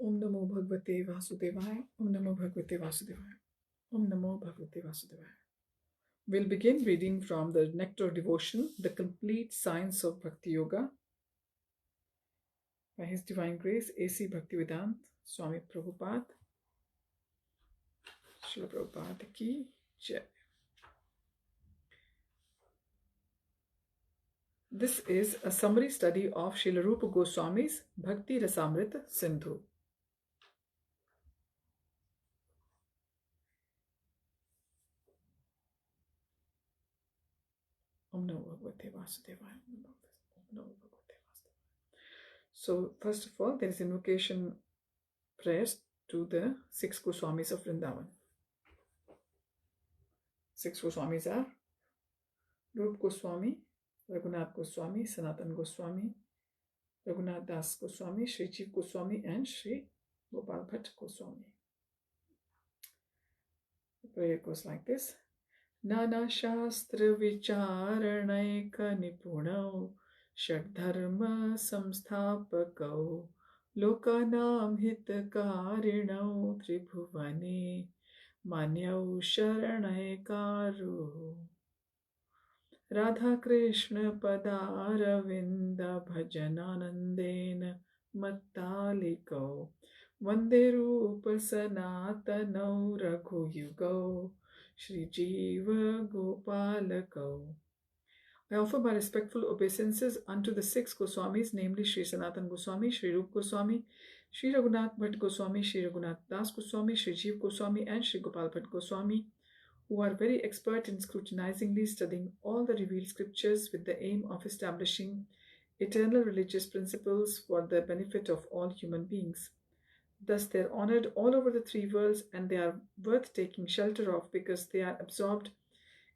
Om Namo Bhagavate Vasudevaya. Om Namo Bhagavate Vasudevaya. Om Namo Bhagavate Vasudevaya. We'll begin reading from the Nectar Devotion, The Complete Science of Bhakti-yoga, by His Divine Grace, A.C. Bhaktivedanta, Swami Prabhupada. Srila Prabhupada ki Jai. This is a summary study of Srila Rūpa Gosvāmī's Bhakti-rasāmṛta-sindhu. Om Namo Bhagavate Vasudevaya. Om Namo Bhagavate Vasudevaya. So, first of all, there is invocation prayers to the 6 Goswāmīs of Vrindavan. 6 Goswāmīs are Rūpa Gosvāmī, Raghunath Goswāmī, Sanatan Goswāmī, Raghunath Das Goswāmī, Sri Jiv Goswāmī, and Sri Gopal Bhatt Goswāmī. The prayer goes like this. Nana Shastra Vicharanaika Nipunau Shadharma Samsthapakau Lokanam Hitakarinau Tribhuvane Manyau Sharanaikaru Radha Krishna Padaravinda Bhajananandena Mattalikau Vande Rūpa Sanatanau Raghuyugau Shri Jiva Gopalakau. I offer my respectful obeisances unto the 6 Goswāmīs, namely Sri Sanatan Goswāmī, Sri Rūpa Goswāmī, Sri Raghunath Bhatt Goswāmī, Sri Raghunath Das Goswāmī, Sri Jiv Goswāmī, and Sri Gopal Bhatt Goswāmī, who are very expert in scrutinizingly studying all the revealed scriptures with the aim of establishing eternal religious principles for the benefit of all human beings. Thus they are honored all over the 3 worlds, and they are worth taking shelter of because they are absorbed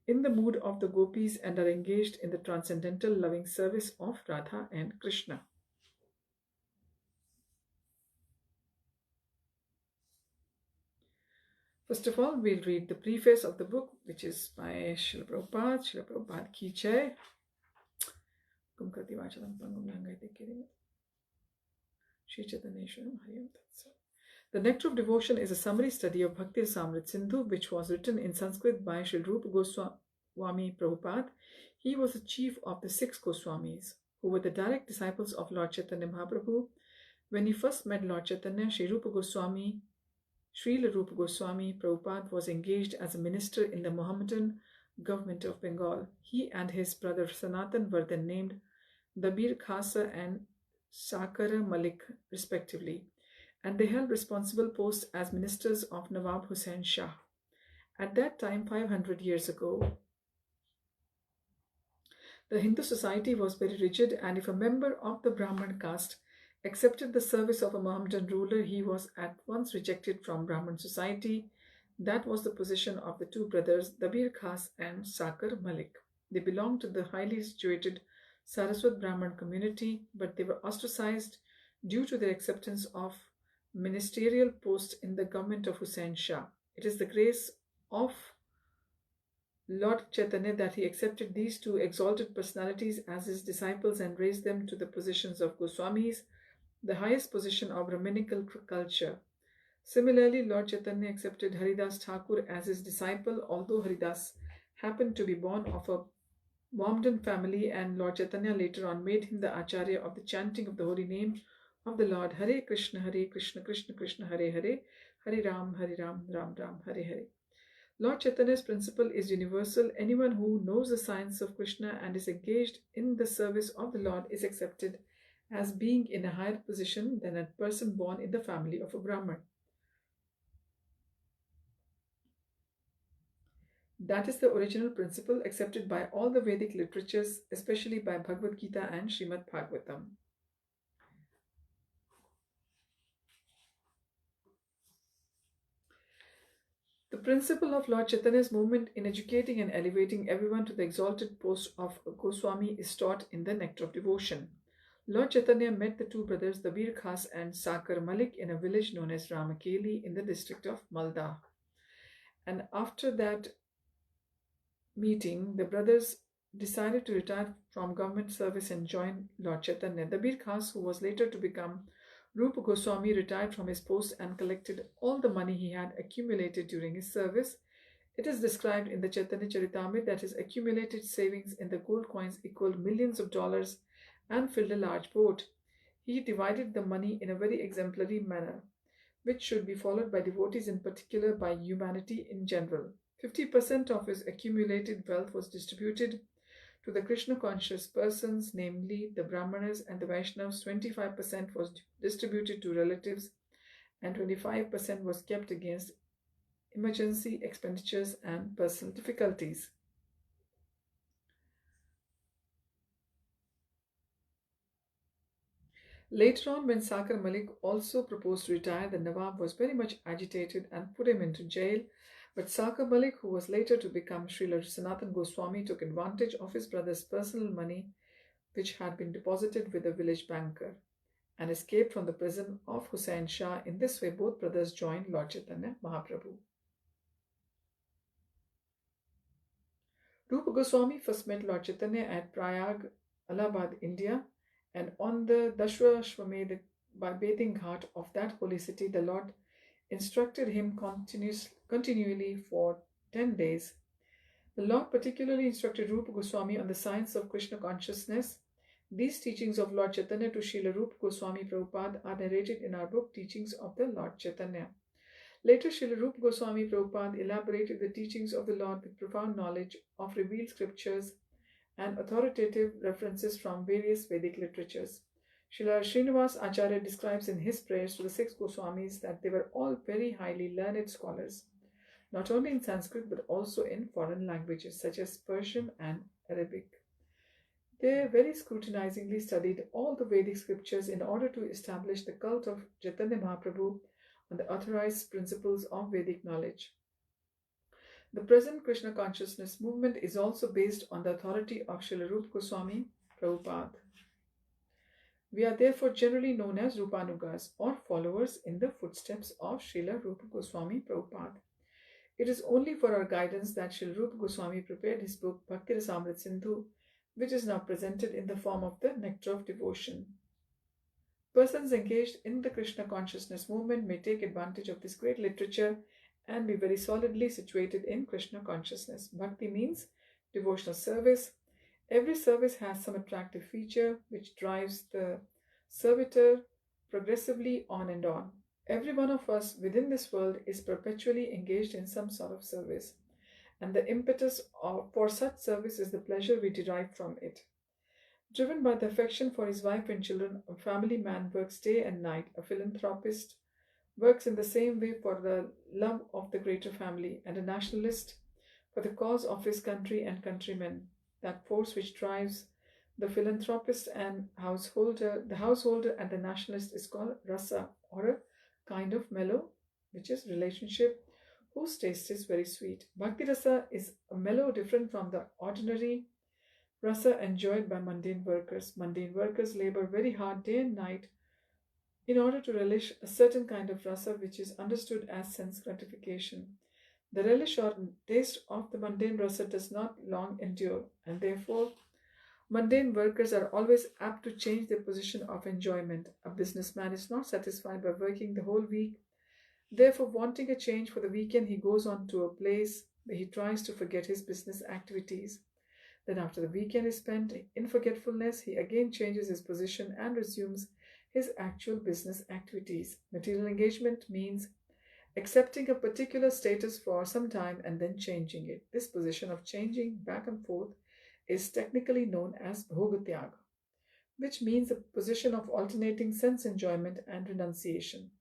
in the mood of the gopis and are engaged in the transcendental loving service of Radha and Krishna. First of all, we'll read the preface of the book, which is by Srila Prabhupada. Srila Prabhupada ki Jai. The Nectar of Devotion is a summary study of Bhakti-rasāmṛta-sindhu, which was written in Sanskrit by Srila Rūpa Gosvāmī Prabhupada. He was the chief of the 6 Goswāmīs, who were the direct disciples of Lord Chaitanya Mahaprabhu. When he first met Lord Chaitanya, Srila Rūpa Gosvāmī Prabhupada was engaged as a minister in the Mohammedan government of Bengal. He and his brother Sanatan were then named Dabir Khasa and Sakara Malik respectively, and they held responsible posts as ministers of Nawab Hussain Shah. At that time, 500 years ago, the Hindu society was very rigid, and if a member of the Brahman caste accepted the service of a Mohammedan ruler, he was at once rejected from Brahman society. That was the position of the 2 brothers, Dabir Khas and Sakar Malik. They belonged to the highly situated Saraswat Brahman community, but they were ostracized due to their acceptance of ministerial posts in the government of Hussain Shah. It is the grace of Lord Chaitanya that he accepted these 2 exalted personalities as his disciples and raised them to the positions of Goswāmīs, the highest position of Brahminical culture. Similarly, Lord Chaitanya accepted Haridas Thakur as his disciple, although Haridas happened to be born of a Mohammedan family, and Lord Chaitanya later on made him the Acharya of the chanting of the holy name of the Lord. Hare Krishna, Krishna Krishna, Hare Hare, Hare Ram, Ram Ram, Hare Hare. Lord Chaitanya's principle is universal. Anyone who knows the science of Krishna and is engaged in the service of the Lord is accepted as being in a higher position than a person born in the family of a Brahman. That is the original principle accepted by all the Vedic literatures, especially by Bhagavad-Gita and Srimad Bhagavatam. The principle of Lord Chaitanya's movement in educating and elevating everyone to the exalted post of Goswami is taught in the Nectar of Devotion. Lord Chaitanya met the 2 brothers Dabir Khas and Sakar Malik in a village known as Ramakeli in the district of Malda. And after that meeting, the brothers decided to retire from government service and join Lord Chaitanya. Dabir Khas, who was later to become Rūpa Gosvāmī retired from his post and collected all the money he had accumulated during his service. It is described in the Chaitanya Charitamrita that his accumulated savings in the gold coins equaled millions of dollars and filled a large boat. He divided the money in a very exemplary manner, which should be followed by devotees, in particular by humanity in general. 50% of his accumulated wealth was distributed to the Krishna conscious persons, namely the Brahmanas and the Vaishnavas. 25% was distributed to relatives, and 25% was kept against emergency expenditures and personal difficulties. Later on, when Sakar Malik also proposed to retire, the Nawab was very much agitated and put him into jail. But Sakar Malik, who was later to become Srila Sanatana Goswami, took advantage of his brother's personal money, which had been deposited with a village banker, and escaped from the prison of Hussain Shah. In this way, both brothers joined Lord Chaitanya Mahaprabhu. Rūpa Goswami first met Lord Chaitanya at Prayag, Allahabad, India, and on the Dashwashwamedh by bathing ghat of that holy city, the Lord instructed him continually for 10 days. The Lord particularly instructed Rūpa Goswami on the science of Krishna consciousness. These teachings of Lord Chaitanya to Srila Rūpa Goswami Prabhupada are narrated in our book Teachings of the Lord Chaitanya. Later, Srila Rūpa Goswami Prabhupada elaborated the teachings of the Lord with profound knowledge of revealed scriptures and authoritative references from various Vedic literatures. Srila Srinivas Acharya describes in his prayers to the 6 Goswamis that they were all very highly learned scholars, not only in Sanskrit but also in foreign languages such as Persian and Arabic. They very scrutinizingly studied all the Vedic scriptures in order to establish the cult of Chaitanya Mahaprabhu on the authorized principles of Vedic knowledge. The present Krishna consciousness movement is also based on the authority of Srila Rūpa Goswami Prabhupada. We are therefore generally known as Rupanugas, or followers in the footsteps of Srila Rūpa Goswami Prabhupada. It is only for our guidance that Srila Rūpa Goswami prepared his book Bhakti-rasāmṛta-sindhu, which is now presented in the form of the Nectar of Devotion. Persons engaged in the Krishna consciousness movement may take advantage of this great literature and be very solidly situated in Krishna consciousness. Bhakti means devotional service. Every service has some attractive feature which drives the servitor progressively on and on. Every one of us within this world is perpetually engaged in some sort of service, and the impetus for such service is the pleasure we derive from it. Driven by the affection for his wife and children, a family man works day and night. A philanthropist works in the same way for the love of the greater family, and a nationalist for the cause of his country and countrymen. That force which drives the philanthropist and the householder and the nationalist is called rasa, or a kind of mellow, which is relationship, whose taste is very sweet. Bhakti rasa is a mellow different from the ordinary rasa enjoyed by mundane workers. Mundane workers labor very hard day and night in order to relish a certain kind of rasa which is understood as sense gratification. The relish or taste of the mundane rasa does not long endure, and therefore mundane workers are always apt to change their position of enjoyment. A businessman is not satisfied by working the whole week. Therefore, wanting a change for the weekend, he goes on to a place where he tries to forget his business activities. Then after the weekend is spent in forgetfulness, he again changes his position and resumes his actual business activities. Material engagement means accepting a particular status for some time and then changing it. This position of changing back and forth is technically known as bhoga-tyaga, which means a position of alternating sense enjoyment and renunciation.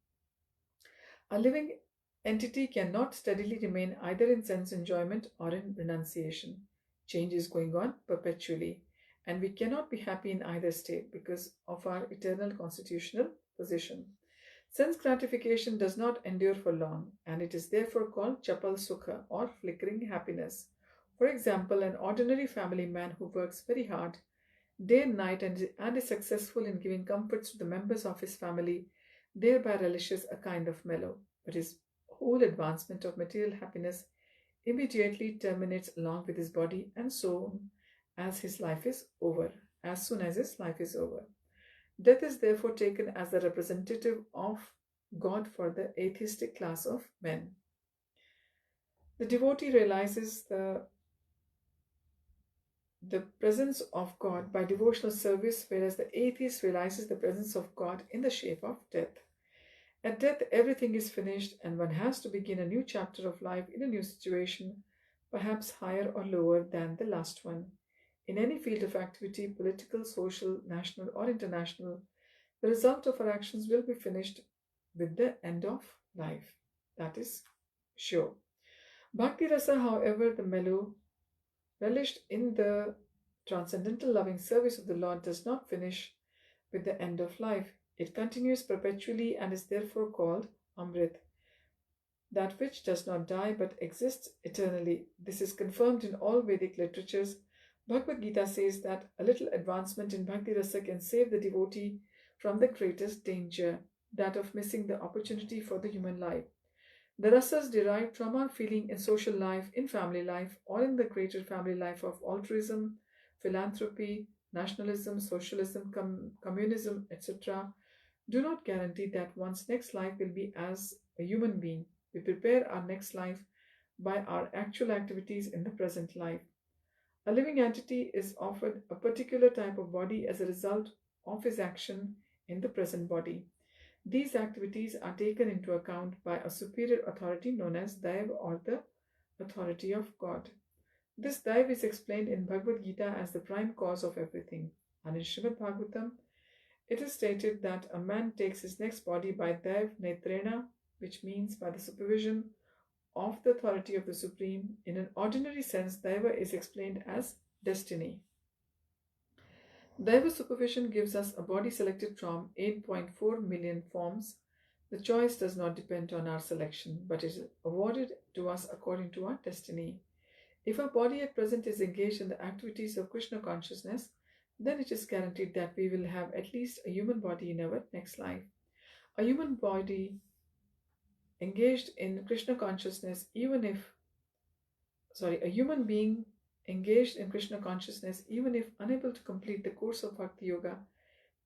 A living entity cannot steadily remain either in sense enjoyment or in renunciation. Change is going on perpetually, and we cannot be happy in either state because of our eternal constitutional position. Sense gratification does not endure for long, and it is therefore called chapal sukha, or flickering happiness. For example, an ordinary family man who works very hard day and night and is successful in giving comforts to the members of his family thereby relishes a kind of mellow, but his whole advancement of material happiness immediately terminates along with his body, and so as his life is over. Death is therefore taken as the representative of God for the atheistic class of men. The devotee realizes the presence of God by devotional service, whereas the atheist realizes the presence of God in the shape of death. At death, everything is finished, and one has to begin a new chapter of life in a new situation, perhaps higher or lower than the last one. In any field of activity, political, social, national, or international, the result of our actions will be finished with the end of life. That is sure. Bhakti Rasa, however, the mellow, relished in the transcendental loving service of the Lord, does not finish with the end of life. It continues perpetually and is therefore called Amrit, that which does not die but exists eternally. This is confirmed in all Vedic literatures. Bhagavad-Gita says that a little advancement in Bhakti Rasa can save the devotee from the greatest danger, that of missing the opportunity for the human life. The rasas derived from our feeling in social life, in family life, or in the greater family life of altruism, philanthropy, nationalism, socialism, communism, etc., do not guarantee that one's next life will be as a human being. We prepare our next life by our actual activities in the present life. A living entity is offered a particular type of body as a result of his action in the present body. These activities are taken into account by a superior authority known as Daiv, or the authority of God. This Daiv is explained in Bhagavad Gita as the prime cause of everything. And in Srimad Bhagavatam, it is stated that a man takes his next body by Daiv Netrena, which means by the supervision of the authority of the Supreme. In an ordinary sense, Daiva is explained as destiny. Daiva supervision gives us a body selected from 8.4 million forms. The choice does not depend on our selection, but is awarded to us according to our destiny. If our body at present is engaged in the activities of Krishna consciousness, then it is guaranteed that we will have at least a human body in our next life. A human body engaged in Krishna consciousness, a human being engaged in Krishna consciousness, even if unable to complete the course of Bhakti-yoga,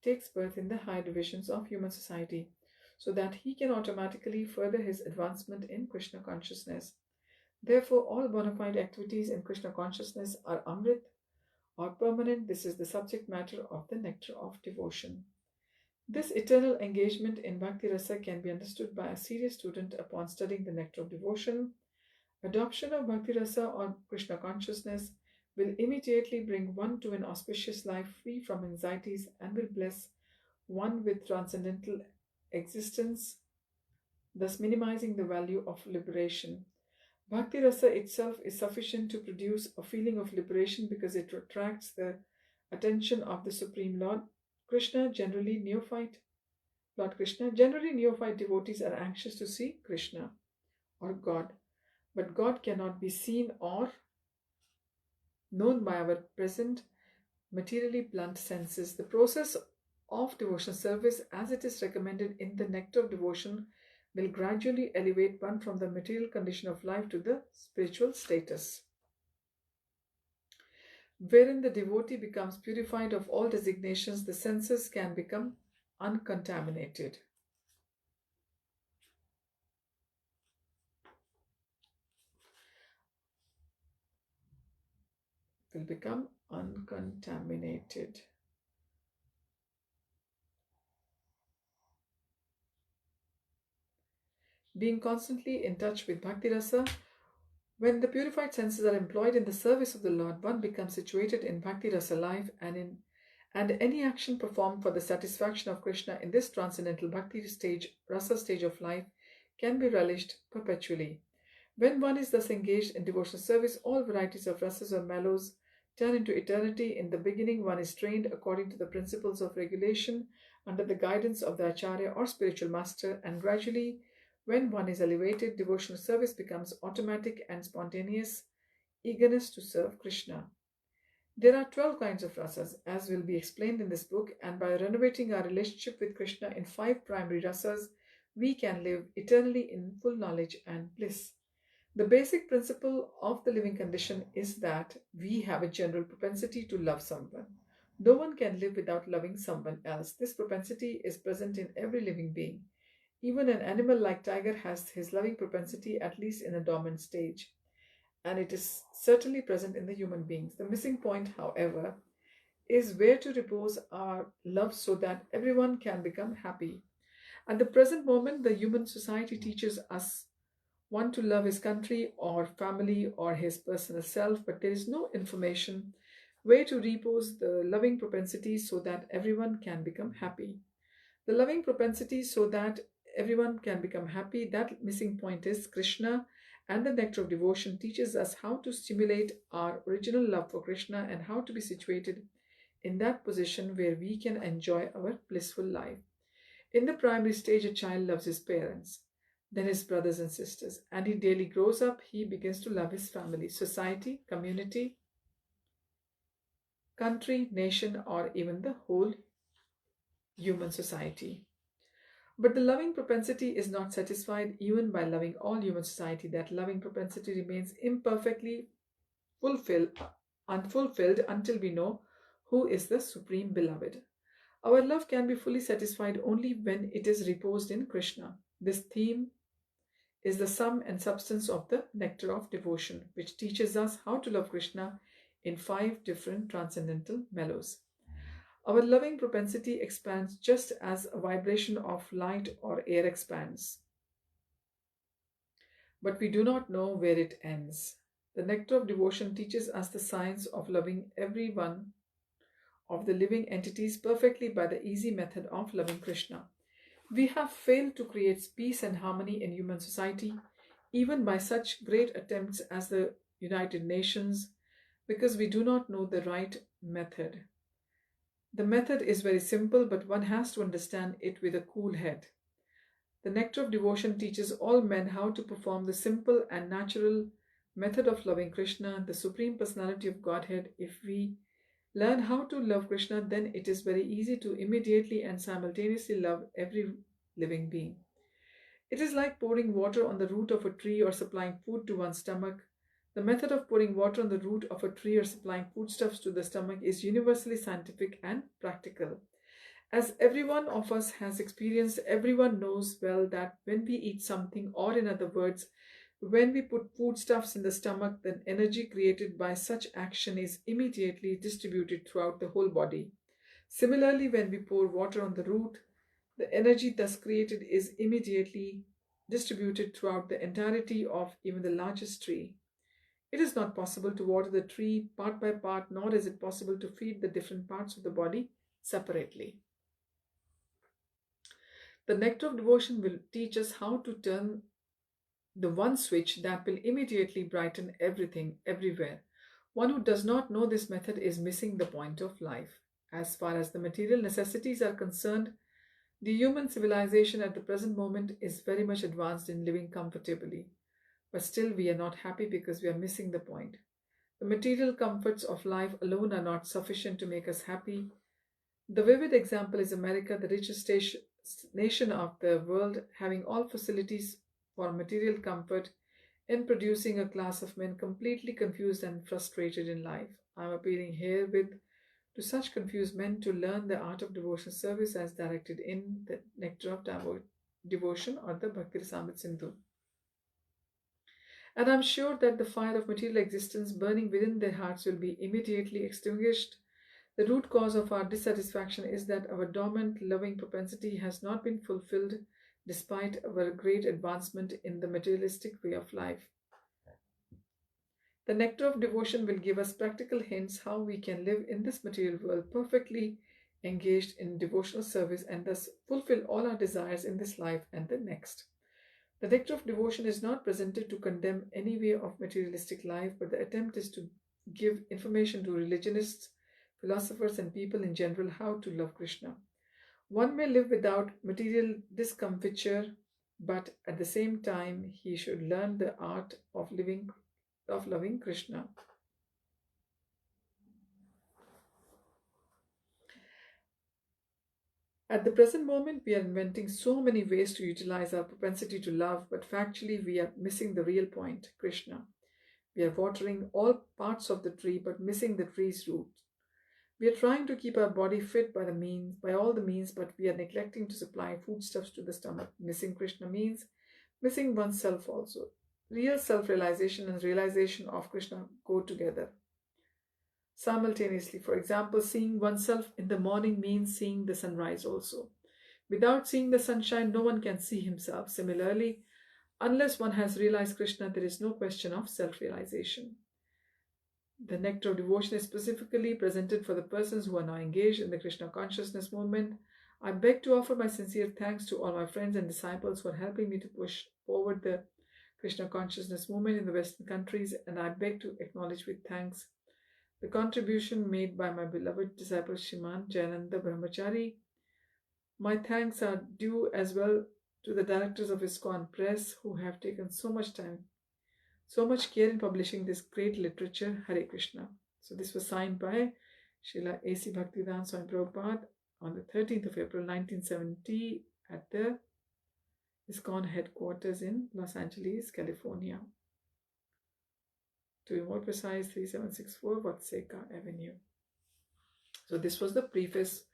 takes birth in the higher divisions of human society, so that he can automatically further his advancement in Krishna consciousness. Therefore, all bona fide activities in Krishna consciousness are Amrit, or permanent. This is the subject matter of the nectar of devotion. This eternal engagement in Bhakti Rasa can be understood by a serious student upon studying the nectar of devotion. Adoption of Bhakti Rasa or Krishna consciousness will immediately bring one to an auspicious life free from anxieties and will bless one with transcendental existence, thus minimizing the value of liberation. Bhakti Rasa itself is sufficient to produce a feeling of liberation because it attracts the attention of the Supreme Lord. Lord Krishna, generally neophyte devotees are anxious to see Krishna or God. But God cannot be seen or known by our present materially blunt senses. The process of devotional service, as it is recommended in the Nectar of Devotion, will gradually elevate one from the material condition of life to the spiritual status, wherein the devotee becomes purified of all designations. The senses can become uncontaminated. Will become uncontaminated. Being constantly in touch with Bhakti Rasa, when the purified senses are employed in the service of the Lord, one becomes situated in Bhakti Rasa life, and any action performed for the satisfaction of Krishna in this transcendental Bhakti Rasa stage of life can be relished perpetually. When one is thus engaged in devotional service, all varieties of rasas or mellows turn into eternity. In the beginning, one is trained according to the principles of regulation under the guidance of the Acharya or spiritual master, and gradually, when one is elevated, devotional service becomes automatic and spontaneous eagerness to serve Krishna. There are 12 kinds of rasas, as will be explained in this book, and by renovating our relationship with Krishna in 5 primary rasas, we can live eternally in full knowledge and bliss. The basic principle of the living condition is that we have a general propensity to love someone. No one can live without loving someone else. This propensity is present in every living being. Even an animal like tiger has his loving propensity at least in a dormant stage, and it is certainly present in the human beings. The missing point, however, is where to repose our love so that everyone can become happy. At the present moment, the human society teaches us one to love his country or family or his personal self, but there is no information where to repose the loving propensity so that everyone can become happy. The loving propensity so that everyone can become happy, that missing point is Krishna, and the nectar of devotion teaches us how to stimulate our original love for Krishna and how to be situated in that position where we can enjoy our blissful life. In the primary stage, a child loves his parents, then his brothers and sisters, and he daily grows up, he begins to love his family, society, community, country, nation, or even the whole human society. But the loving propensity is not satisfied even by loving all human society. That loving propensity remains imperfectly unfulfilled until we know who is the supreme beloved. Our love can be fully satisfied only when it is reposed in Krishna. This theme is the sum and substance of the nectar of devotion, which teaches us how to love Krishna in 5 different transcendental mellows. Our loving propensity expands just as a vibration of light or air expands, but we do not know where it ends. The nectar of devotion teaches us the science of loving every one of the living entities perfectly by the easy method of loving Krishna. We have failed to create peace and harmony in human society, even by such great attempts as the United Nations, because we do not know the right method. The method is very simple, but one has to understand it with a cool head. The nectar of devotion teaches all men how to perform the simple and natural method of loving Krishna, the Supreme Personality of Godhead. If we learn how to love Krishna, then it is very easy to immediately and simultaneously love every living being. It is like pouring water on the root of a tree or supplying food to one's stomach. The method of pouring water on the root of a tree or supplying foodstuffs to the stomach is universally scientific and practical. As every one of us has experienced, everyone knows well that when we eat something, or in other words, when we put foodstuffs in the stomach, then energy created by such action is immediately distributed throughout the whole body. Similarly, when we pour water on the root, the energy thus created is immediately distributed throughout the entirety of even the largest tree. It is not possible to water the tree part by part, nor is it possible to feed the different parts of the body separately. The nectar of devotion will teach us how to turn the one switch that will immediately brighten everything, everywhere. One who does not know this method is missing the point of life. As far as the material necessities are concerned, the human civilization at the present moment is very much advanced in living comfortably. But still, we are not happy because we are missing the point. The material comforts of life alone are not sufficient to make us happy. The vivid example is America, the richest nation of the world, having all facilities for material comfort and producing a class of men completely confused and frustrated in life. I am appealing herewith to such confused men to learn the art of devotional service as directed in the Nectar of Devotion or the Bhakti-rasāmṛta-sindhu. And I am sure that the fire of material existence burning within their hearts will be immediately extinguished. The root cause of our dissatisfaction is that our dormant loving propensity has not been fulfilled despite our great advancement in the materialistic way of life. The nectar of devotion will give us practical hints how we can live in this material world perfectly engaged in devotional service and thus fulfill all our desires in this life and the next. The nectar of devotion is not presented to condemn any way of materialistic life, but the attempt is to give information to religionists, philosophers, and people in general how to love Krishna. One may live without material discomfiture, but at the same time, he should learn the art of loving Krishna. At the present moment, we are inventing so many ways to utilize our propensity to love, but factually, we are missing the real point, Krishna. We are watering all parts of the tree, but missing the tree's root. We are trying to keep our body fit by all the means, but we are neglecting to supply foodstuffs to the stomach. Missing Krishna means missing oneself also. Real self-realization and realization of Krishna go together simultaneously. For example, seeing oneself in the morning means seeing the sunrise also. Without seeing the sunshine, no one can see himself. Similarly, unless one has realized Krishna, there is no question of self-realization. The nectar of devotion is specifically presented for the persons who are now engaged in the Krishna consciousness movement. I beg to offer my sincere thanks to all my friends and disciples who are helping me to push forward the Krishna consciousness movement in the Western countries, and I beg to acknowledge with thanks the contribution made by my beloved disciple Shriman Jayananda Brahmachari. My thanks are due as well to the directors of ISKCON Press who have taken so much time, so much care in publishing this great literature. Hare Krishna. So this was signed by Srila A.C. Bhaktivedanta Swami Prabhupada on the 13th of April 1970 at the ISKCON headquarters in Los Angeles, California. To be more precise, 3764 Vatseka Avenue. So this was the preface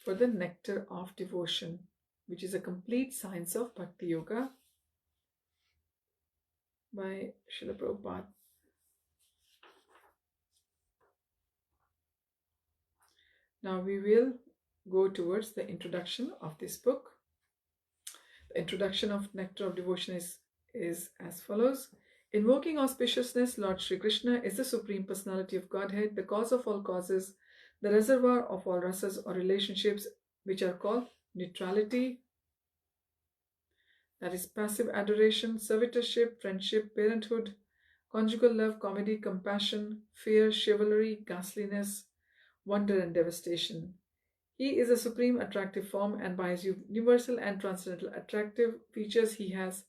for the Nectar of Devotion, which is a complete science of Bhakti-yoga by Srila Prabhupada. Now we will go towards the introduction of this book. The introduction of Nectar of Devotion is as follows. Invoking auspiciousness, Lord Sri Krishna is the Supreme Personality of Godhead, the cause of all causes, the reservoir of all rasas or relationships, which are called neutrality, that is passive adoration, servitorship, friendship, parenthood, conjugal love, comedy, compassion, fear, chivalry, ghastliness, wonder and devastation. He is a supreme attractive form, and by his universal and transcendental attractive features he has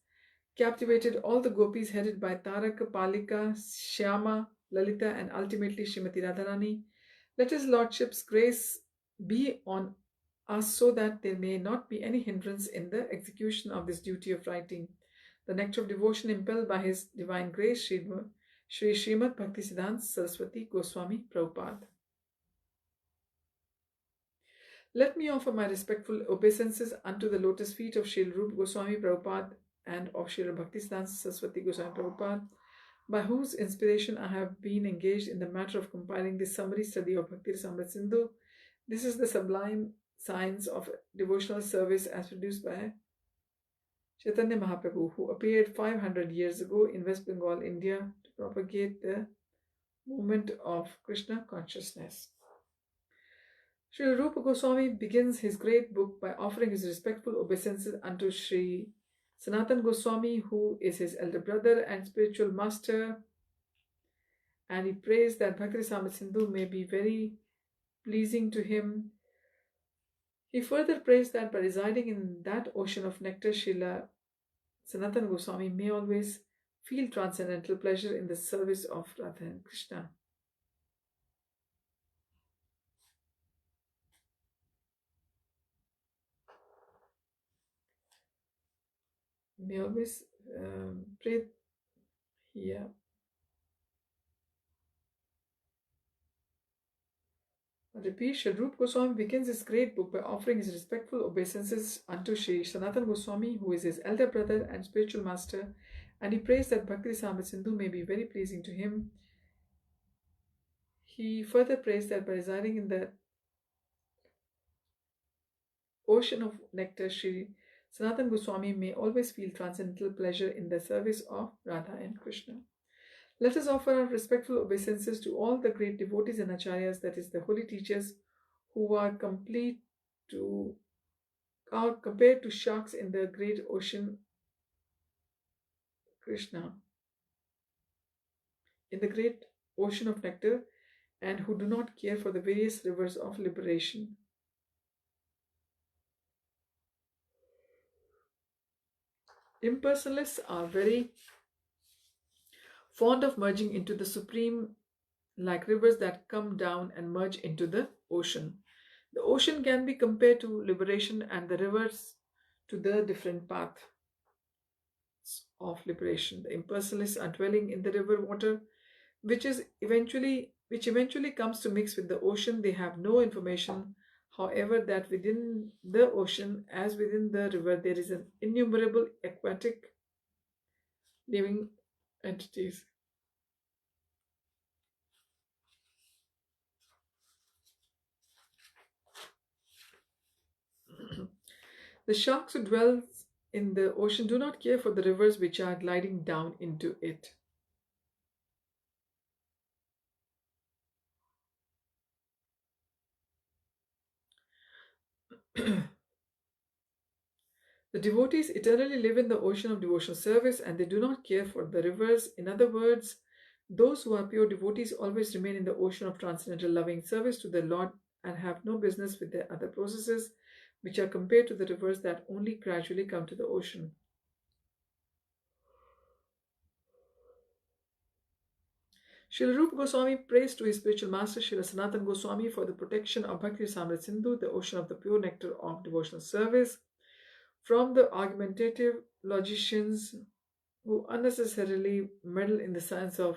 captivated all the gopis headed by Taraka, Palika, Shyama, Lalita, and ultimately Srimati Radharani. Let his lordship's grace be on us so that there may not be any hindrance in the execution of this duty of writing. The nectar of devotion impelled by his divine grace, Shri Srimad Bhaktisiddhanta Saraswati Gosvāmī Prabhupada. Let me offer my respectful obeisances unto the lotus feet of Sri Rūpa Gosvāmī Prabhupada and of Srila Bhaktisiddhanta Saraswati Goswami Prabhupada, by whose inspiration I have been engaged in the matter of compiling this summary study of Bhakti-rasāmṛta-sindhu. This is the sublime science of devotional service as produced by Chaitanya Mahaprabhu, who appeared 500 years ago in West Bengal, India, to propagate the movement of Krishna consciousness. Srila Rūpa Goswami begins his great book by offering his respectful obeisances unto Sri Sanatana Goswami, who is his elder brother and spiritual master, and he prays that Bhakti-rasāmṛta-sindhu may be very pleasing to him. He further prays that by residing in that ocean of nectar, Srila Sanatana Goswami may always feel transcendental pleasure in the service of Radha and Krishna. May always pray here. Repeat, Sri Rūpa Goswami begins his great book by offering his respectful obeisances unto Sri Sanatana Goswami, who is his elder brother and spiritual master, and he prays that Bhakti-rasāmṛta-sindhu may be very pleasing to him. He further prays that by residing in the ocean of nectar, Sri Sanatana Goswami may always feel transcendental pleasure in the service of Radha and Krishna. Let us offer our respectful obeisances to all the great devotees and acharyas, that is, the holy teachers, who are compared to sharks in the great ocean Krishna, in the great ocean of nectar, and who do not care for the various rivers of liberation. Impersonalists are very fond of merging into the supreme, like rivers that come down and merge into the ocean. The ocean can be compared to liberation and the rivers to the different paths of liberation. The impersonalists are dwelling in the river water, which is eventually which eventually comes to mix with the ocean. They have no information, however, that within the ocean, as within the river, there is an innumerable aquatic living entities. The sharks who dwell in the ocean do not care for the rivers which are gliding down into it. The devotees eternally live in the ocean of devotional service and they do not care for the rivers. In other words, those who are pure devotees always remain in the ocean of transcendental loving service to the Lord and have no business with their other processes, which are compared to the rivers that only gradually come to the ocean. Srila Rūpa Gosvāmī prays to his spiritual master Srila Sanatana Goswami for the protection of Bhakti-rasāmṛta-sindhu, the ocean of the pure nectar of devotional service, from the argumentative logicians who unnecessarily meddle in the science of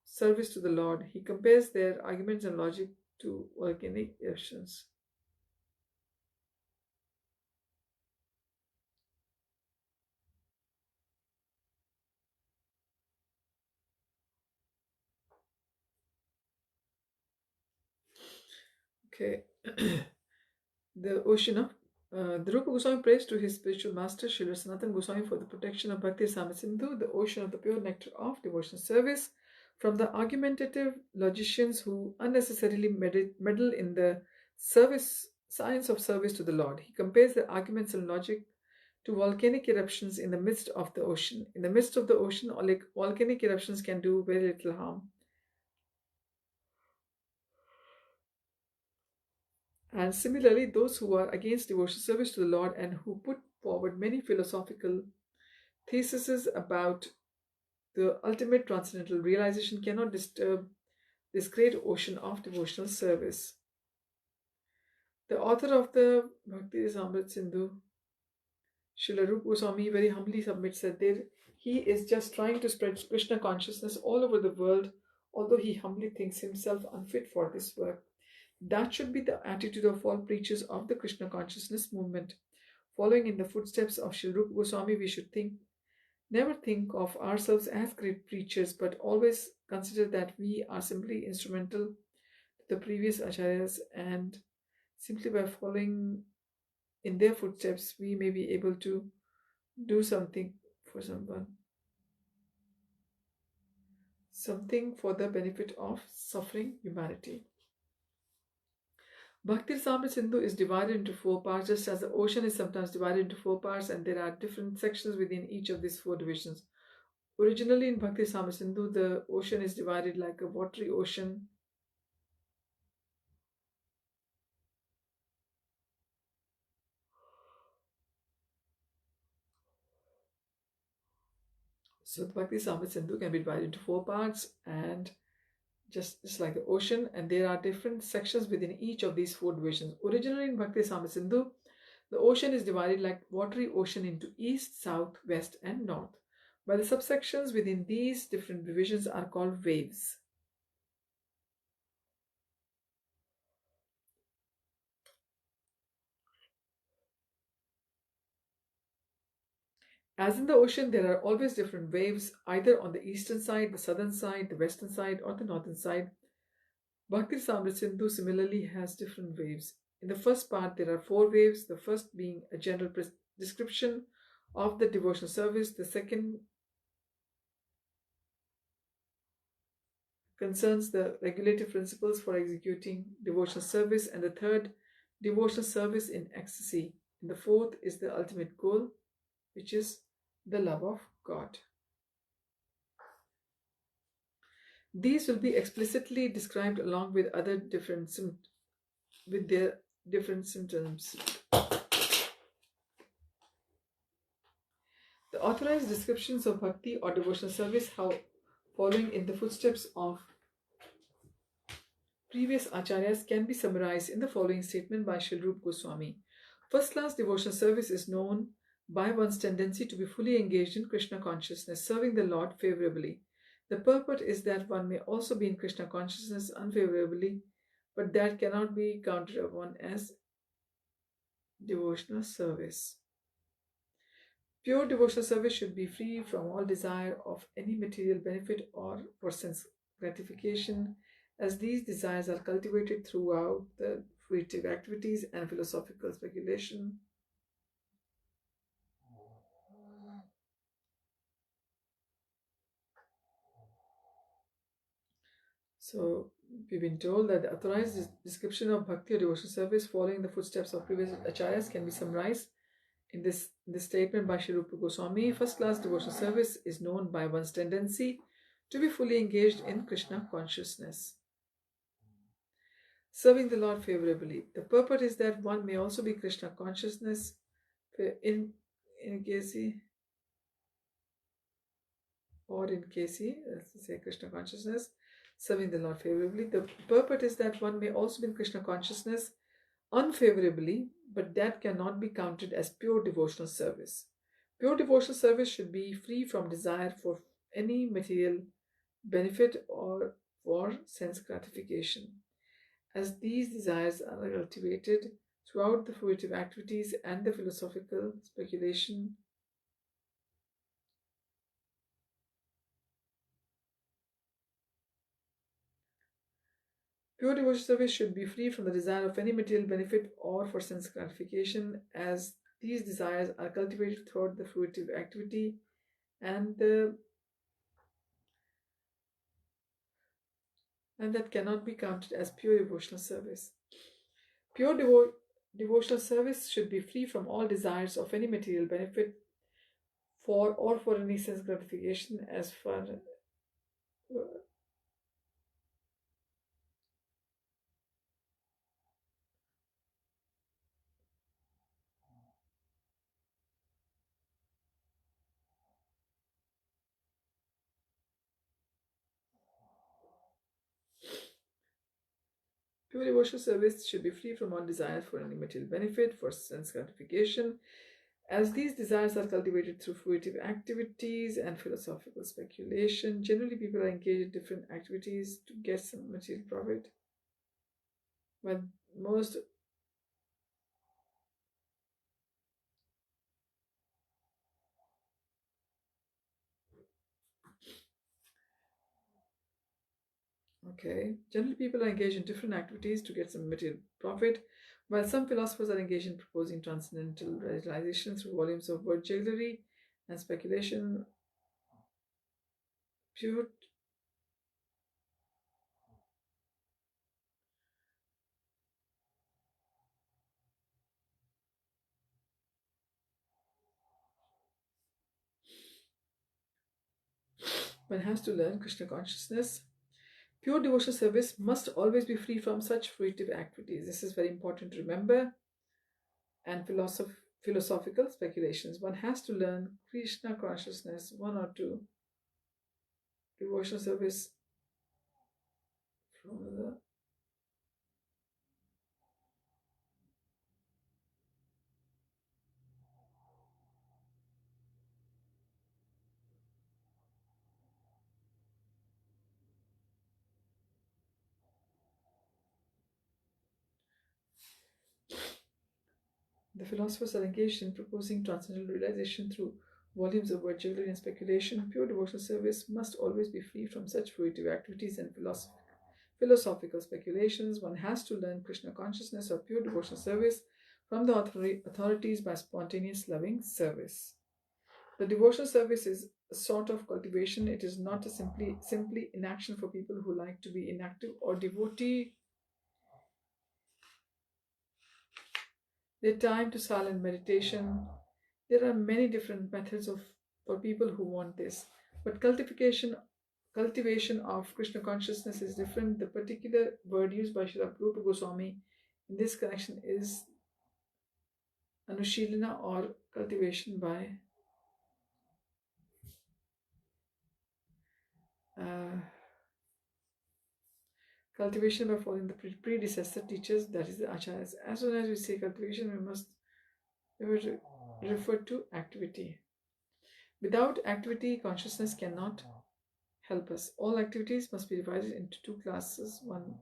service to the Lord. He compares their arguments and logic to volcanic eruptions. Okay. The ocean of the Rūpa Goswami prays to his spiritual master Srila Sanatana Goswami for the protection of Bhakti-rasāmṛta-sindhu, the ocean of the pure nectar of devotional service, from the argumentative logicians who unnecessarily meddle in the science of service to the Lord. He compares their arguments and logic to volcanic eruptions in the midst of the ocean. In the midst of the ocean, volcanic eruptions can do very little harm. And similarly, those who are against devotional service to the Lord and who put forward many philosophical theses about the ultimate transcendental realization cannot disturb this great ocean of devotional service. The author of the Bhakti-rasāmṛta-sindhu, Srila Rūpa Goswami, very humbly submits that he is just trying to spread Krishna consciousness all over the world, although he humbly thinks himself unfit for this work. That should be the attitude of all preachers of the Krishna consciousness movement. Following in the footsteps of Srila Rūpa Goswami, we should never think of ourselves as great preachers, but always consider that we are simply instrumental to the previous acharyas, and simply by following in their footsteps, we may be able to do something for someone, something for the benefit of suffering humanity. Bhakti-rasāmṛta-sindhu is divided into 4 parts, just as the ocean is sometimes divided into 4 parts, and there are different sections within each of these 4 divisions. Originally in Bhakti-rasāmṛta-sindhu, the ocean is divided like a watery ocean. So the Bhakti-rasāmṛta-sindhu can be divided into 4 parts, and just like the ocean, and there are different sections within each of these 4 divisions. Originally in Bhakti-rasāmṛta-sindhu, the ocean is divided like watery ocean into east, south, west, and north, while the subsections within these different divisions are called waves. As in the ocean, there are always different waves, either on the eastern side, the southern side, the western side, or the northern side. Bhakti-rasāmṛta-sindhu similarly has different waves. In the first part, there are 4 waves, the first being a general description of the devotional service, the second concerns the regulative principles for executing devotional service, and the third, devotional service in ecstasy, and the fourth is the ultimate goal, which is the love of God. These will be explicitly described along with other with their different symptoms. The authorized descriptions of bhakti or devotional service, following in the footsteps of previous acharyas, can be summarized in the following statement by Srila Rūpa Goswami. First-class devotional service is known by one's tendency to be fully engaged in Krishna consciousness, serving the Lord favorably. The purport is that one may also be in Krishna consciousness unfavorably, but that cannot be counted upon as devotional service. Pure devotional service should be free from all desire of any material benefit or for sense gratification, as these desires are cultivated throughout the fruitive activities and philosophical speculation. So, we've been told that the authorized description of bhakti or devotional service following the footsteps of previous acharyas can be summarized in this statement by Sri Rūpa Gosvāmī. First class devotional service is known by one's tendency to be fully engaged in Krishna consciousness, serving the Lord favorably. The purport is that one may also be Krishna consciousness in case let's say Krishna consciousness, serving the Lord favorably. The purport is that one may also be in Krishna consciousness unfavorably, but that cannot be counted as pure devotional service. Pure devotional service should be free from desire for any material benefit or for sense gratification, as these desires are cultivated throughout the fruitive activities and the philosophical speculation. Pure devotional service should be free from the desire of any material benefit or for sense gratification, as these desires are cultivated throughout the fruitive activity and that cannot be counted as pure devotional service. Pure devotional service should be free from all desires of any material benefit for any sense gratification, as far pure devotional service should be free from all desires for any material benefit, for sense gratification, as these desires are cultivated through fruitive activities and philosophical speculation. Generally, people are engaged in different activities to get some material profit, but most generally people are engaged in different activities to get some material profit, while some philosophers are engaged in proposing transcendental realization through volumes of word jugglery and speculation. Pure one has to learn Krishna consciousness. Pure devotional service must always be free from such fruitive activities. This is very important to remember. And philosophical speculations. One has to learn Krishna consciousness, one or two devotional service from the philosophers are engaged in proposing transcendental realization through volumes of word jugglery and speculation. Pure devotional service must always be free from such fruitive activities and philosophical speculations. One has to learn Krishna consciousness or pure devotional service from the authorities by spontaneous loving service. The devotional service is a sort of cultivation. It is not a simply inaction for people who like to be inactive or devotee their time to silent meditation. There are many different methods for people who want this, but cultivation of Krishna consciousness is different. The particular word used by Srila Rūpa Gosvāmī in this connection is anushilana, or cultivation by following the predecessor teachers, that is the acharyas. As soon as we say cultivation, we must refer to activity. Without activity, consciousness cannot help us. All activities must be divided into two classes. One.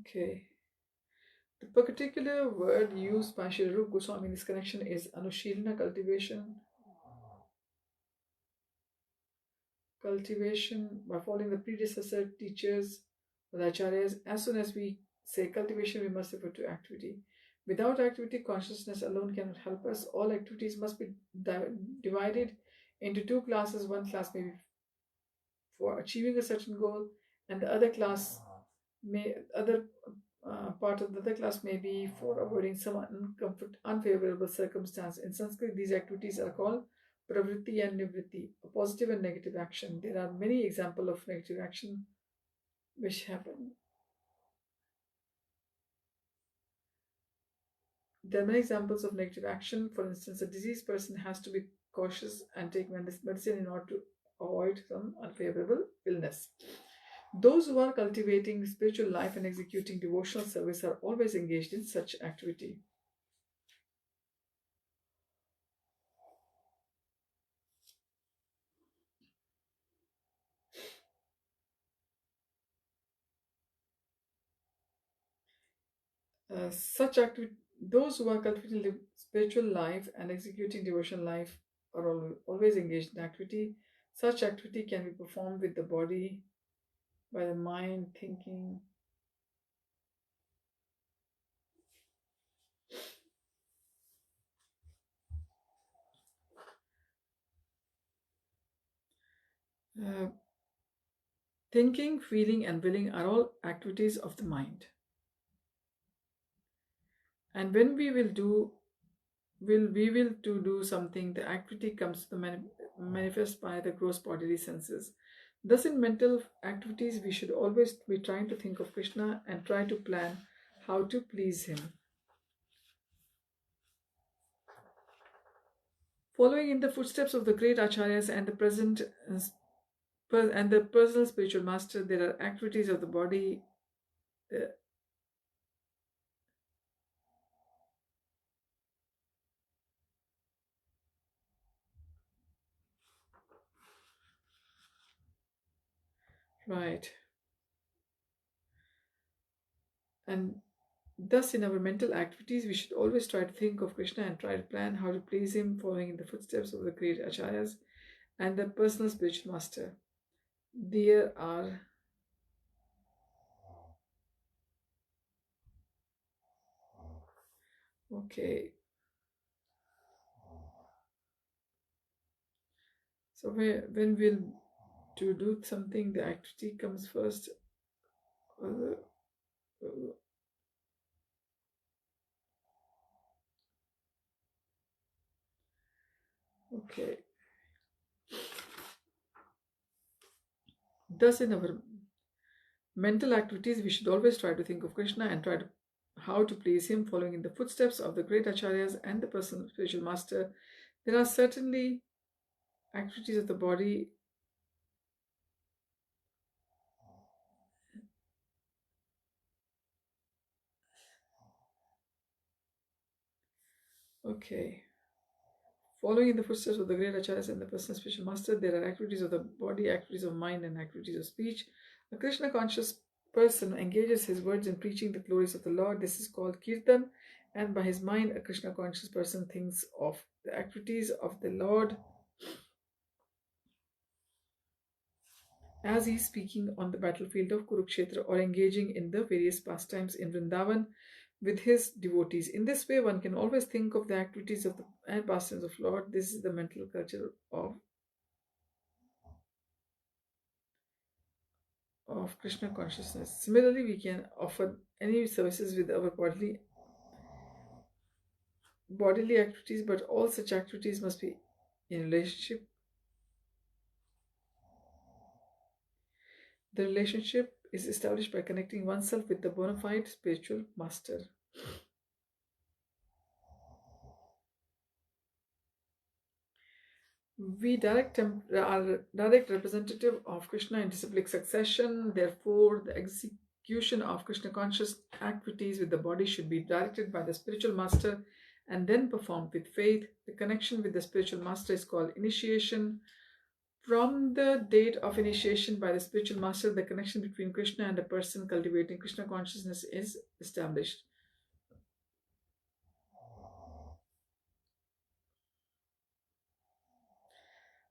Okay. The particular word used by Srila Gosvāmī in this connection is anushilana, cultivation by following the predecessor teachers or the acharyas. As soon as we say cultivation, we must refer to activity. Without activity, consciousness alone cannot help us. All activities must be divided into two classes. One class may be for achieving a certain goal, and the other class part of the other class may be for avoiding some unfavorable circumstance. In Sanskrit, these activities are called pravritti and nivritti, a positive and negative action. There are many examples of negative action which happen. There are many examples of negative action. For instance, a diseased person has to be cautious and take medicine in order to avoid some unfavorable illness. Those who are cultivating spiritual life and executing devotional service are always engaged in such activity. Those who are cultivating spiritual life and executing devotional life are always engaged in activity. Such activity can be performed with the body, by the mind, thinking. Thinking, feeling, and willing are all activities of the mind. And when we will do something, the activity comes to manifest by the gross bodily senses. Thus, in mental activities, we should always be trying to think of Krishna and try to plan how to please him. Following in the footsteps of the great acharyas and the personal spiritual master, there are activities of the body. Right. And thus, in our mental activities, we should always try to think of Krishna and try to plan how to please him, following in the footsteps of the great acharyas and the personal spiritual master. There are okay. So when we'll do something, the activity comes first. Okay. Thus, in our mental activities, we should always try to think of Krishna and try to how to please him, following in the footsteps of the great acharyas and the personal spiritual master. There are certainly activities of the body. Okay. Following in the footsteps of the great acharyas and the personal spiritual master, there are activities of the body, activities of mind, and activities of speech. A Krishna conscious person engages his words in preaching the glories of the Lord. This is called kirtan. And by his mind, a Krishna conscious person thinks of the activities of the Lord as he is speaking on the battlefield of Kurukshetra or engaging in the various pastimes in Vrindavan with his devotees. In this way, one can always think of the activities of and pastimes of Lord. This is the mental culture of Krishna consciousness. Similarly, we can offer any services with our bodily activities, but all such activities must be in relationship. The relationship is established by connecting oneself with the bona fide spiritual master. We are direct representative of Krishna in disciplic succession. Therefore, the execution of Krishna conscious activities with the body should be directed by the spiritual master and then performed with faith. The connection with the spiritual master is called initiation. From the date of initiation by the spiritual master, the connection between Krishna and a person cultivating Krishna consciousness is established.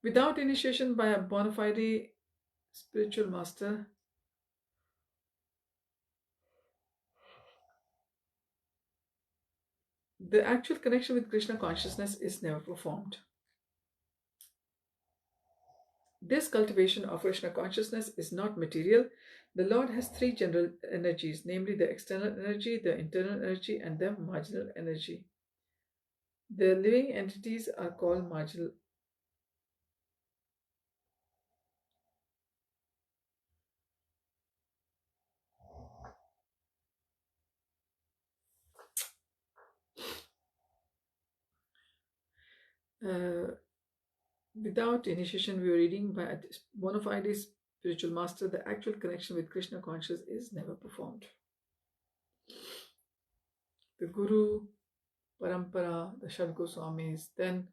Without initiation by a bona fide spiritual master, the actual connection with Krishna consciousness is never performed. This cultivation of Krishna consciousness is not material. The Lord has three general energies, namely the external energy, the internal energy, and the marginal energy. The living entities are called marginal. Without initiation, we are reading by a bona fide spiritual master, the actual connection with Krishna consciousness is never performed. The Guru, Parampara, the Shad Gosvāmīs, then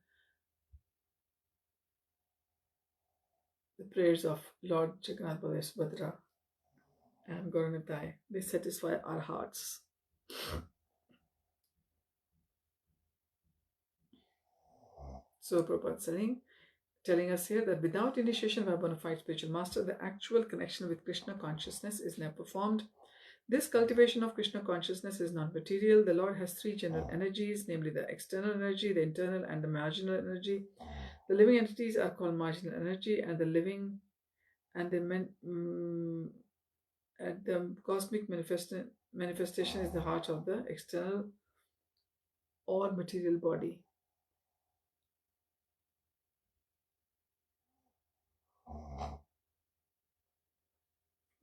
the prayers of Lord Jagannath Baladev and Gauranitai, they satisfy our hearts. So Prabhupada is telling us here that without initiation by a bona fide spiritual master, the actual connection with Krishna consciousness is never performed. This cultivation of Krishna consciousness is non-material. The Lord has three general energies, namely the external energy, the internal, and the marginal energy. The living entities are called marginal energy, and the living and the cosmic manifestation is the heart of the external or material body.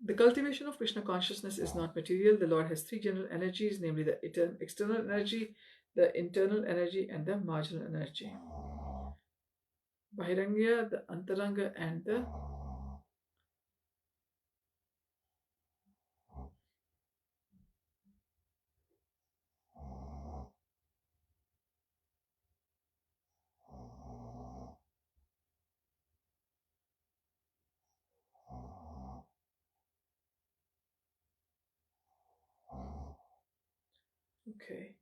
The cultivation of Krishna consciousness is not material. The Lord has three general energies, namely the external energy, the internal energy, and the marginal energy. Bahiranga, the Antaranga, and the okay.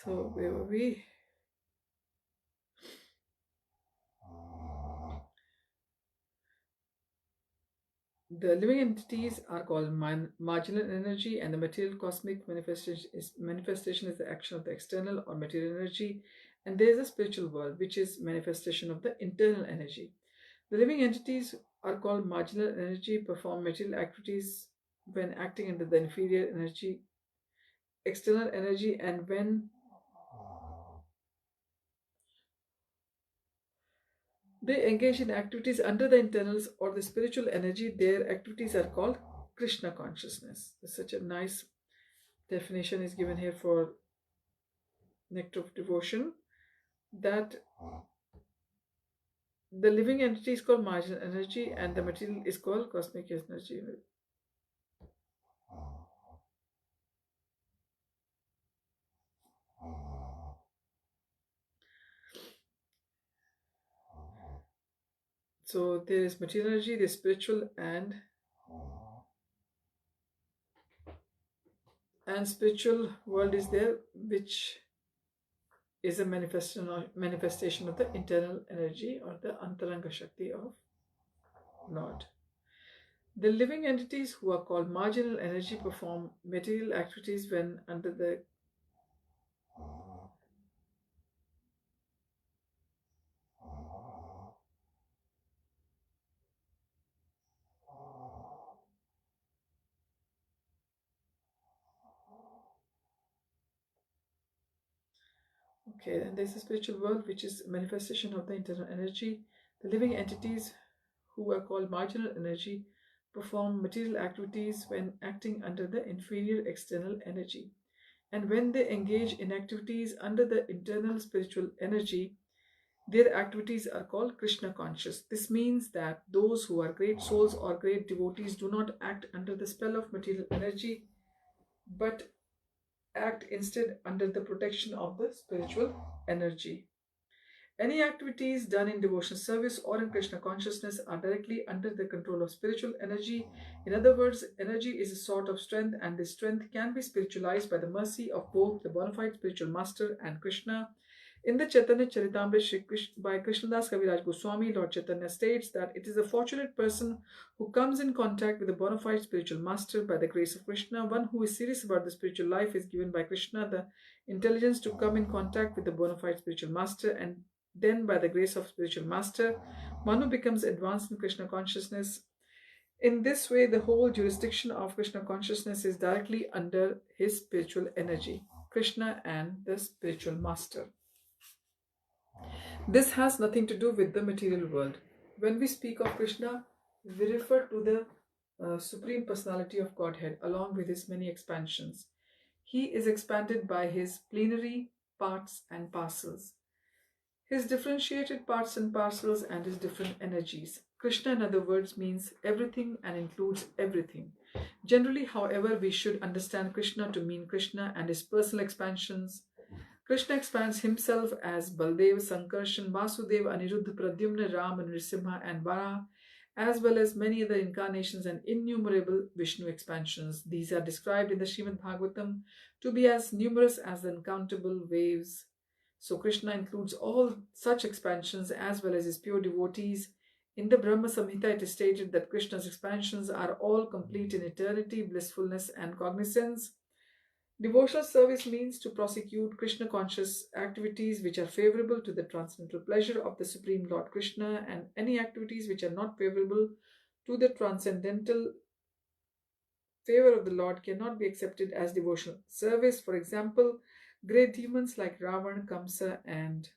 So where were we? The living entities are called marginal energy, and the material cosmic manifestation is the action of the external or material energy, and there is a spiritual world which is manifestation of the internal energy. The living entities are called marginal energy, perform material activities when acting under the inferior energy, external energy, and when they engage in activities under the internals or the spiritual energy, their activities are called Krishna consciousness. Such a nice definition is given here for Nectar of Devotion, that the living entity is called marginal energy and the material is called cosmic energy. So there is material energy, the spiritual and spiritual world is there, which is a manifestation of the internal energy or the Antaranga Shakti of Lord. The living entities who are called marginal energy perform material activities when under the okay, then there's a spiritual world which is a manifestation of the internal energy. The living entities who are called marginal energy perform material activities when acting under the inferior external energy. And when they engage in activities under the internal spiritual energy, Their activities are called Krishna conscious. This means that those who are great souls or great devotees do not act under the spell of material energy, but act instead under the protection of the spiritual energy. Any activities done in devotional service or in Krishna consciousness are directly under the control of spiritual energy. In other words, energy is a sort of strength, and this strength can be spiritualized by the mercy of both the bona fide spiritual master and Krishna. In the Chaitanya Charitamrita by Krishnadas Kaviraj Goswami, Lord Chaitanya states that it is a fortunate person who comes in contact with a bona fide spiritual master by the grace of Krishna. One who is serious about the spiritual life is given by Krishna the intelligence to come in contact with the bona fide spiritual master, and then by the grace of spiritual master, one who becomes advanced in Krishna consciousness. In this way, the whole jurisdiction of Krishna consciousness is directly under his spiritual energy, Krishna and the spiritual master. This has nothing to do with the material world. When we speak of Krishna, we refer to the Supreme Personality of Godhead along with his many expansions. He is expanded by his plenary parts and parcels, his differentiated parts and parcels, and his different energies. Krishna, in other words, means everything and includes everything. Generally, however, we should understand Krishna to mean Krishna and his personal expansions. Krishna expands himself as Baldev, Sankarshan, Vasudeva, Aniruddha, Pradyumna, Ram, Nrisimha, and Vara, as well as many other incarnations and innumerable Vishnu expansions. These are described in the Srimad Bhagavatam to be as numerous as the uncountable waves. So Krishna includes all such expansions as well as his pure devotees. In the Brahma Samhita, it is stated that Krishna's expansions are all complete in eternity, blissfulness, and cognizance. Devotional service means to prosecute Krishna conscious activities which are favorable to the transcendental pleasure of the Supreme Lord Krishna, and any activities which are not favorable to the transcendental favor of the Lord cannot be accepted as devotional service. For example, great demons like Ravan, Kamsa, and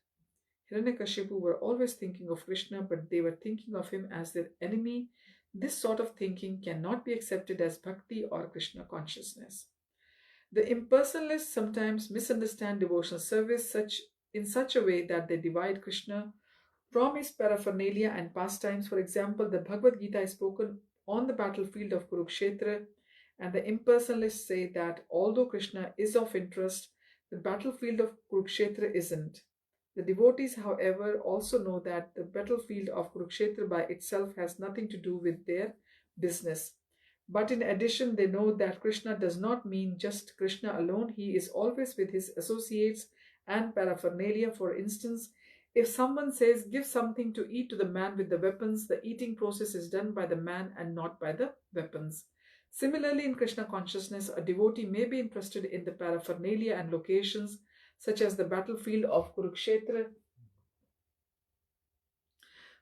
Hiranyakashipu were always thinking of Krishna, but they were thinking of him as their enemy. This sort of thinking cannot be accepted as bhakti or Krishna consciousness. The impersonalists sometimes misunderstand devotional service in such a way that they divide Krishna from his paraphernalia and pastimes. For example, the Bhagavad-Gita is spoken on the battlefield of Kurukshetra, and the impersonalists say that although Krishna is of interest, the battlefield of Kurukshetra isn't. The devotees, however, also know that the battlefield of Kurukshetra by itself has nothing to do with their business. But in addition, they know that Krishna does not mean just Krishna alone. He is always with his associates and paraphernalia. For instance, if someone says, "Give something to eat to the man with the weapons," the eating process is done by the man and not by the weapons. Similarly, in Krishna consciousness, a devotee may be interested in the paraphernalia and locations, such as the battlefield of Kurukshetra,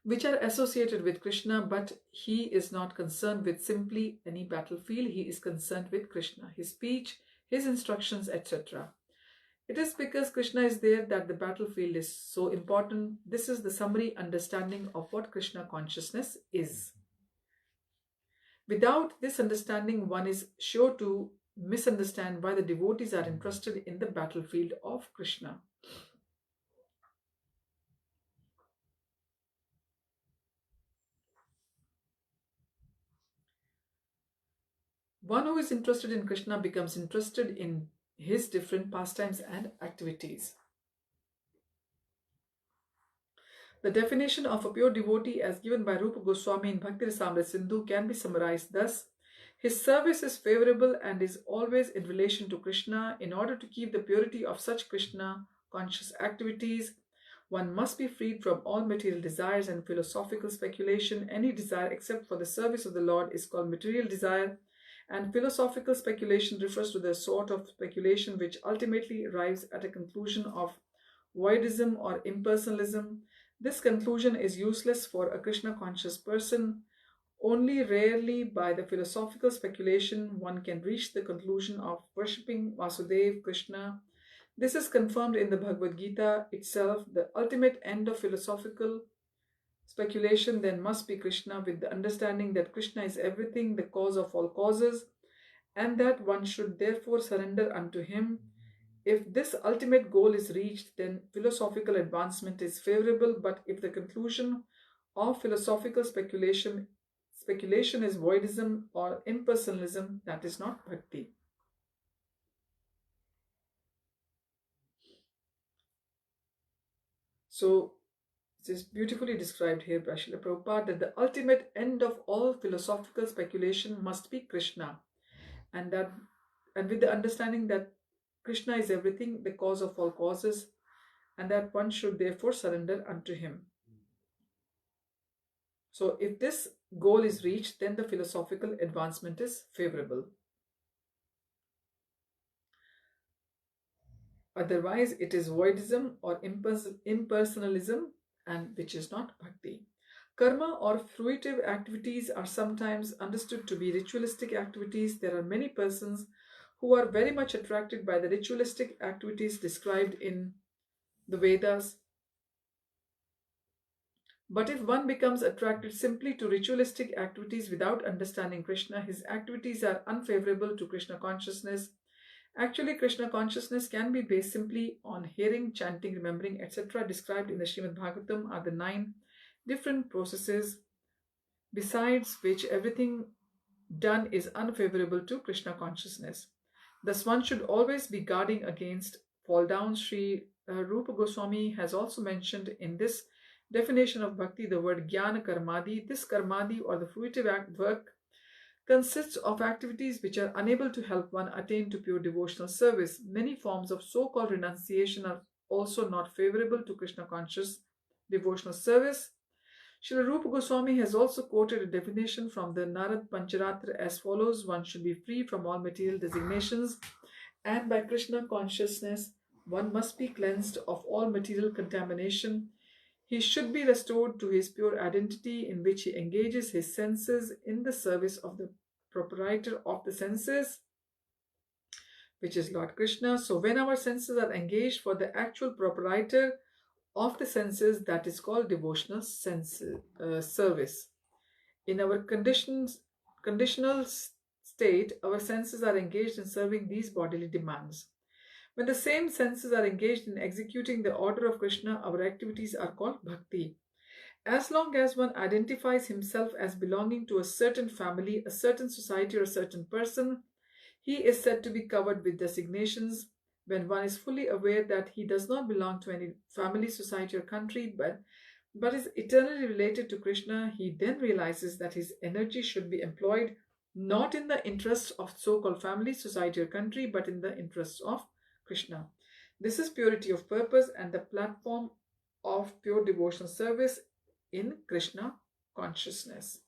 which are associated with Krishna, but he is not concerned with simply any battlefield. He is concerned with Krishna, his speech, his instructions, etc. It is because Krishna is there that the battlefield is so important. This is the summary understanding of what Krishna consciousness is. Without this understanding, one is sure to misunderstand why the devotees are interested in the battlefield of Krishna. One who is interested in Krishna becomes interested in his different pastimes and activities. The definition of a pure devotee as given by Rūpa Gosvāmī in Bhakti-rasāmṛta-sindhu can be summarized thus: his service is favorable and is always in relation to Krishna. In order to keep the purity of such Krishna conscious activities, one must be freed from all material desires and philosophical speculation. Any desire except for the service of the Lord is called material desire, and philosophical speculation refers to the sort of speculation which ultimately arrives at a conclusion of voidism or impersonalism. This conclusion is useless for a Krishna conscious person. Only rarely by the philosophical speculation one can reach the conclusion of worshipping Vasudeva Krishna. This is confirmed in the Bhagavad-Gita itself. The ultimate end of philosophical speculation then must be Krishna, with the understanding that Krishna is everything, the cause of all causes, and that one should therefore surrender unto him. if this ultimate goal is reached, then philosophical advancement is favorable, but if the conclusion of philosophical speculation is voidism or impersonalism, that is not bhakti. So it is beautifully described here by Srila Prabhupada that the ultimate end of all philosophical speculation must be Krishna, and with the understanding that Krishna is everything, the cause of all causes, and that one should therefore surrender unto him. So if this goal is reached, then the philosophical advancement is favorable. Otherwise, it is voidism or impersonalism, and which is not bhakti. Karma or fruitive activities are sometimes understood to be ritualistic activities. There are many persons who are very much attracted by the ritualistic activities described in the Vedas. But if one becomes attracted simply to ritualistic activities without understanding Krishna, his activities are unfavorable to Krishna consciousness. Actually, Krishna consciousness can be based simply on hearing, chanting, remembering, etc. described in the Srimad Bhagavatam are the 9 different processes, besides which everything done is unfavorable to Krishna consciousness. Thus, one should always be guarding against fall down. Sri Rūpa Gosvāmī has also mentioned in this definition of bhakti the word jnana karmadi. This karmadi or the fruitive work consists of activities which are unable to help one attain to pure devotional service. Many forms of so-called renunciation are also not favorable to Krishna conscious devotional service. Srila Rūpa Gosvāmī has also quoted a definition from the Narad Pancharatra as follows: one should be free from all material designations, and by Krishna consciousness one must be cleansed of all material contamination. He should be restored to his pure identity, in which he engages his senses in the service of the proprietor of the senses, which is Lord Krishna. So when our senses are engaged for the actual proprietor of the senses, that is called devotional service. In our conditional state, our senses are engaged in serving these bodily demands. When the same senses are engaged in executing the order of Krishna, our activities are called bhakti. As long as one identifies himself as belonging to a certain family, a certain society, or a certain person, he is said to be covered with designations. When one is fully aware that he does not belong to any family, society, or country, but is eternally related to Krishna, he then realizes that his energy should be employed not in the interests of so-called family, society, or country, but in the interests of Krishna. This is purity of purpose and the platform of pure devotional service in Krishna consciousness.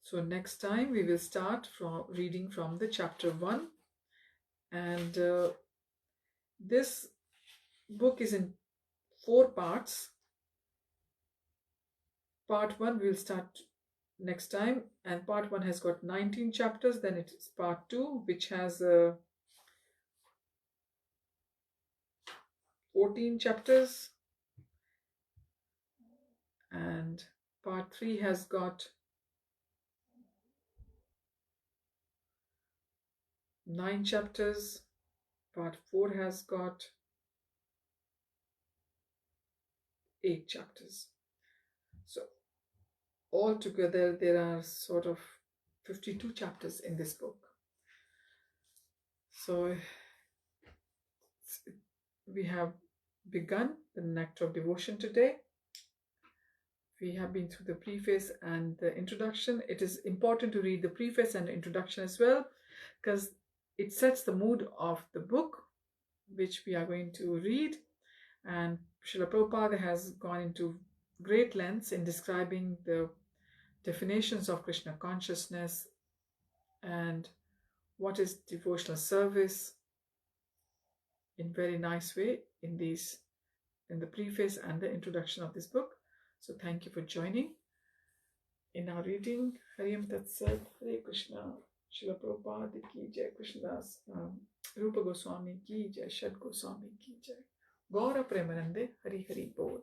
So next time we will start from reading from the chapter 1, and this book is in 4 parts. Part 1 we will start next time, and part 1 has got 19 chapters. Then it is part 2, which has 14 chapters, and part 3 has got 9 chapters. Part 4 has got 8 chapters. So altogether there are sort of 52 chapters in this book. So we have begun the Nectar of Devotion today. We have been through the preface and the introduction. It is important to read the preface and the introduction as well, because it sets the mood of the book which we are going to read. And Srila Prabhupada has gone into great lengths in describing the definitions of Krishna consciousness and what is devotional service in very nice way in the preface and the introduction of this book. So thank you for joining in our reading. Hariam Tat Sat, Hare Krishna, Srila Prabhupada ki jai, Krishnadas Rūpa Gosvāmī ki jai, Shad Gosvāmī ki jai, Gaura Premanande, Hari Hari Bol.